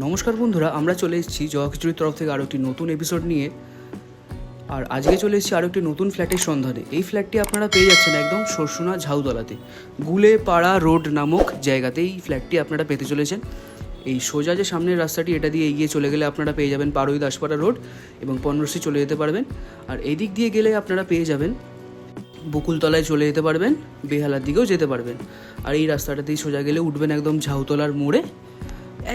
নমস্কার বন্ধুরা, আমরা চলে এসেছি জয়া খিচুড়ির তরফ থেকে আরও একটি নতুন এপিসোড নিয়ে। আর আজকে চলে এসেছি আরও একটি নতুন ফ্ল্যাটের সন্ধানে। এই ফ্ল্যাটটি আপনারা পেয়ে যাচ্ছেন একদম সরসুনা ঝাউতলাতে, গুলেপাড়া রোড নামক জায়গাতেই এই ফ্ল্যাটটি আপনারা পেতে চলেছেন। এই সোজা যে সামনের রাস্তাটি, এটা দিয়ে এগিয়ে চলে গেলে আপনারা পেয়ে যাবেন পাড়ুই দাসপাড়া রোড এবং পনেরোশি চলে যেতে পারবেন। আর এই দিক দিয়ে গেলে আপনারা পেয়ে যাবেন বকুলতলায় চলে যেতে পারবেন, বেহালার দিকেও যেতে পারবেন। আর এই রাস্তাটাতেই সোজা গেলে উঠবেন একদম ঝাউতলার মোড়ে,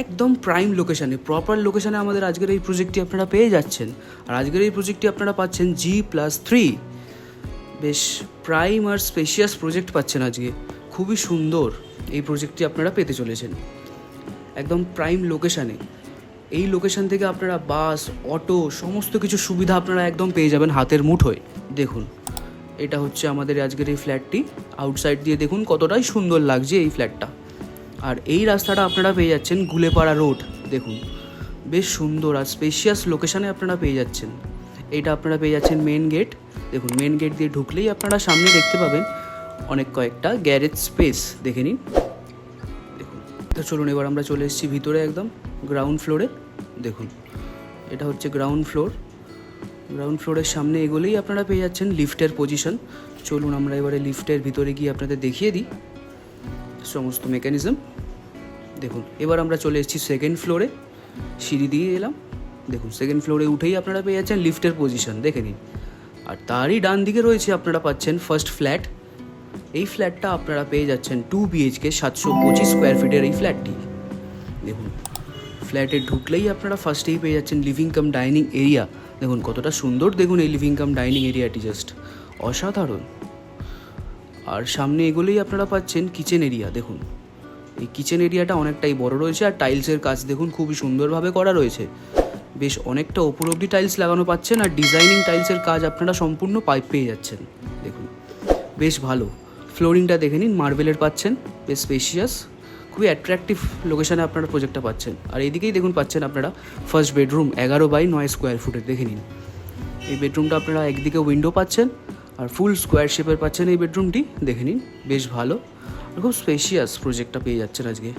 একদম প্রাইম লোকেশানে, প্রপার লোকেশানে আমাদের আজকের এই প্রজেক্টটি আপনারা পেয়ে যাচ্ছেন। আর আজকের এই প্রজেক্টটি আপনারা পাচ্ছেন G+3, বেশ প্রাইম আর স্পেশিয়াস প্রজেক্ট পাচ্ছেন আজকে। খুবই সুন্দর এই প্রজেক্টটি আপনারা পেতে চলেছেন একদম প্রাইম লোকেশানে। এই লোকেশান থেকে আপনারা বাস, অটো, সমস্ত কিছু সুবিধা আপনারা একদম পেয়ে যাবেন হাতের মুঠোয়। দেখুন, এটা হচ্ছে আমাদের আজকের এই ফ্ল্যাটটি। আউটসাইড দিয়ে দেখুন কতটাই সুন্দর লাগছে এই ফ্ল্যাটটা। আর এই রাস্তাটা আপনারা পেয়ে যাচ্ছেন গুলেপাড়া রোড। দেখুন, বেশ সুন্দর আর স্পেশিয়াস লোকেশানে আপনারা পেয়ে যাচ্ছেন। এইটা আপনারা পেয়ে যাচ্ছেন মেন গেট। দেখুন, মেন গেট দিয়ে ঢুকলেই আপনারা সামনে দেখতে পাবেন অনেক কয়েকটা গ্যারেজ স্পেস, দেখে নিন। দেখুন, তো চলুন এবার আমরা চলে এসেছি ভিতরে একদম গ্রাউন্ড ফ্লোরে। দেখুন, এটা হচ্ছে গ্রাউন্ড ফ্লোর। গ্রাউন্ড ফ্লোরের সামনে এগোলেই আপনারা পেয়ে যাচ্ছেন লিফটের পজিশন। চলুন আমরা এবারে লিফটের ভিতরে গিয়ে আপনাদের দেখিয়ে দিই সমস্ত মেকানিজম। দেখুন, এবার আমরা চলে এসেছি সেকেন্ড ফ্লোরে, সিঁড়ি দিয়ে এলাম। দেখুন, সেকেন্ড ফ্লোরে উঠেই আপনারা পেয়ে যাচ্ছেন লিফটের পজিশন, দেখে নিন। আর তারই ডান দিকে রয়েছে আপনারা পাচ্ছেন ফার্স্ট ফ্ল্যাট। এই ফ্ল্যাটটা আপনারা পেয়ে যাচ্ছেন 2 BHK 725 স্কোয়ার ফিটের এই ফ্ল্যাটটি। দেখুন, ফ্ল্যাটে ঢুকলেই আপনারা ফার্স্টেই পেয়ে যাচ্ছেন লিভিং কাম ডাইনিং এরিয়া। দেখুন কতটা সুন্দর, দেখুন এই লিভিং কাম ডাইনিং এরিয়াটি জাস্ট অসাধারণ। আর সামনে এগুলোই আপনারা পাচ্ছেন কিচেন এরিয়া। দেখুন, এই কিচেন এরিয়াটা অনেকটাই বড় রয়েছে আর টাইলসের কাজ দেখুন খুবই সুন্দরভাবে করা রয়েছে। বেশ অনেকটা ওপর অব্দি টাইলস লাগানো পাচ্ছেন আর ডিজাইনিং টাইলসের কাজ আপনারা সম্পূর্ণ পাইপ পেয়ে যাচ্ছেন। দেখুন, বেশ ভালো। ফ্লোরিংটা দেখে নিন, মার্বেলের পাচ্ছেন, বেশ স্পেশিয়াস, খুবই অ্যাট্রাকটিভ লোকেশানে আপনারা প্রজেক্টটা পাচ্ছেন। আর এইদিকেই দেখুন পাচ্ছেন আপনারা ফার্স্ট বেডরুম 11/9 স্কোয়ার ফুটের, দেখে নিন। এই বেডরুমটা আপনারা একদিকে উইন্ডো পাচ্ছেন আর ফুল স্কোয়ার শেপের পাচ্ছেন এই বেডরুমটি, দেখে নিন। বেশ ভালো, খুব স্পেশিয়াস প্রজেক্টটা পেয়ে যাচ্ছেন আজকে।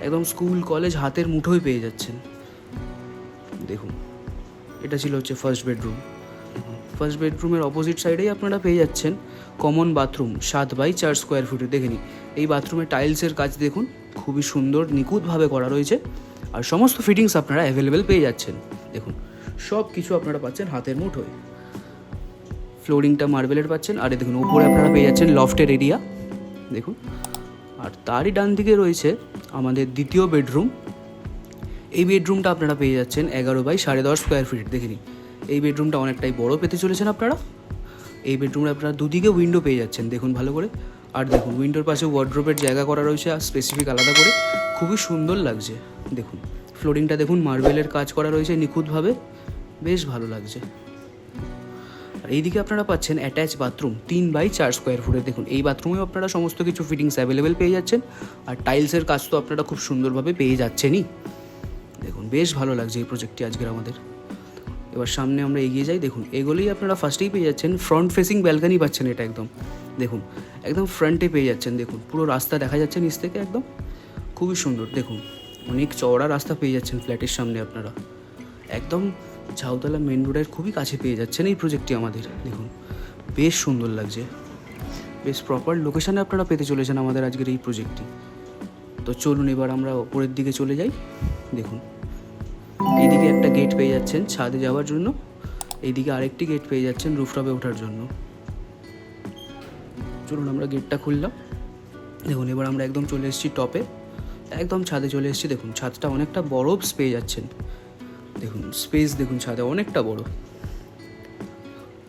একদম স্কুল কলেজ হাতের মুঠোয় পেয়ে যাচ্ছেন। দেখুন, এটা ছিল হচ্ছে ফার্স্ট বেডরুম। ফার্স্ট বেডরুমের অপোজিট সাইডেই আপনারা পেয়ে যাচ্ছেন কমন বাথরুম 7/4 স্কোয়ার ফুটের, দেখে নিন। এই বাথরুমের টাইলসের কাজ দেখুন খুবই সুন্দর নিখুঁতভাবে করা রয়েছে আর সমস্ত ফিটিংস আপনারা অ্যাভেলেবেল পেয়ে যাচ্ছেন। দেখুন, সব কিছু আপনারা পাচ্ছেন হাতের মুঠোয়। ফ্লোরিংটা মার্বেলের পাচ্ছেন। আর দেখুন, উপরে আপনারা পেয়ে যাচ্ছেন লফটের এরিয়া। দেখুন, আর তারই ডান দিকে রয়েছে আমাদের দ্বিতীয় বেডরুম। এই বেডরুমটা আপনারা পেয়ে যাচ্ছেন 11/10.5 স্কোয়ার ফিট, দেখে নিন। এই বেডরুমটা অনেকটাই বড় পেতে চলেছেন আপনারা। এই বেডরুমে আপনারা দুদিকে উইন্ডো পেয়ে যাচ্ছেন, দেখুন ভালো করে। আর দেখুন, উইন্ডোর পাশে ওয়ার্ড্রোবের জায়গা করা রয়েছে আর স্পেসিফিক আলাদা করে, খুবই সুন্দর লাগছে। দেখুন, ফ্লোরিংটা দেখুন মার্বেলের কাজ করা রয়েছে নিখুঁতভাবে, বেশ ভালো লাগছে। আর এইদিকে আপনারা পাচ্ছেন অ্যাটাচ বাথরুম 3/4 স্কোয়ার ফুটের। দেখুন, এই বাথরুমেও আপনারা সমস্ত কিছু ফিটিংস অ্যাভেলেবেল পেয়ে যাচ্ছেন আর টাইলসের কাজ তো আপনারা খুব সুন্দরভাবে পেয়ে যাচ্ছেনই। দেখুন, বেশ ভালো লাগছে এই প্রজেক্টটি আজকের আমাদের। এবার সামনে আমরা এগিয়ে যাই। দেখুন, এগুলোই আপনারা ফার্স্টেই পেয়ে যাচ্ছেন ফ্রন্ট ফেসিং ব্যালকানি পাচ্ছেন। এটা একদম দেখুন, একদম ফ্রন্টে পেয়ে যাচ্ছেন। দেখুন, পুরো রাস্তা দেখা যাচ্ছে নিচ থেকে একদম, খুবই সুন্দর। দেখুন, অনেক চওড়া রাস্তা পেয়ে যাচ্ছেন ফ্ল্যাটের সামনে আপনারা, একদম ঝাউতলা মেন রোডের খুবই কাছে পেয়ে যাচ্ছেন এই প্রজেক্টটি আমাদের। দেখুন, বেশ সুন্দর লাগছে, বেশ প্রপার লোকেশানে আপনারা পেতে চলেছেন আমাদের আজকের এই প্রজেক্টটি। তো চলুন এবার আমরা ওপরের দিকে চলে যাই। দেখুন, এইদিকে একটা গেট পেয়ে যাচ্ছেন ছাদে যাওয়ার জন্য, এইদিকে আরেকটি গেট পেয়ে যাচ্ছেন রুফটপে ওঠার জন্য। চলুন আমরা গেটটা খুললাম। দেখুন, এবার আমরা একদম চলে এসেছি টপে, একদম ছাদে চলে এসেছি। দেখুন, ছাদটা অনেকটা বড় পেয়ে যাচ্ছেন। দেখুন, স্পেস দেখুন ছাদে অনেকটা বড়,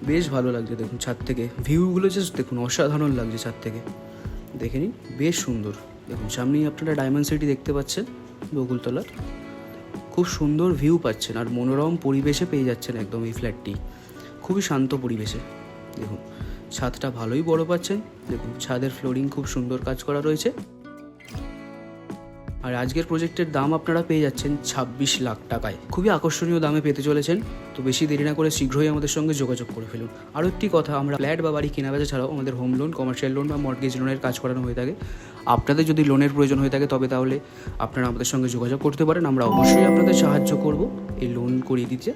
বেশ ভালো লাগছে। দেখুন, ছাদ থেকে ভিউগুলো জাস্ট দেখুন অসাধারণ লাগছে ছাদ থেকে, দেখে নিন, বেশ সুন্দর। দেখুন, সামনেই আপনারা ডায়মন্ড সিটি দেখতে পাচ্ছেন বকুলতলার, খুব সুন্দর ভিউ পাচ্ছেন আর মনোরম পরিবেশে পেয়ে যাচ্ছেন একদম এই ফ্ল্যাটটি, খুবই শান্ত পরিবেশে। দেখুন, ছাদটা ভালোই বড় পাচ্ছেন। দেখুন, ছাদের ফ্লোরিং খুব সুন্দর কাজ করা রয়েছে আর আজকের প্রজেক্টের দাম আপনারা পেয়ে যাচ্ছেন 26 লাখ টাকায়। খুবই আকর্ষণীয় দামে পেতে চলেছেন। তো বেশি দেরি না করে শীঘ্রই আমাদের সঙ্গে যোগাযোগ করে ফেলুন। আরও একটি কথা, আমরা ফ্ল্যাট বা বাড়ি কেনা বেচা ছাড়াও আমাদের হোম লোন, কমার্শিয়াল লোন বা মর্টগেজ লোনের কাজ করানো হয়ে থাকে। আপনাদের যদি লোনের প্রয়োজন হয়ে থাকে তবে তাহলে আপনারা আমাদের সঙ্গে যোগাযোগ করতে পারেন। আমরা অবশ্যই আপনাদের সাহায্য করব এই লোন করিয়ে দিতে।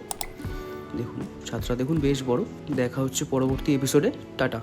দেখুন ছাদটা দেখুন বেশ বড়। দেখা হচ্ছে পরবর্তী এপিসোডে। টাটা।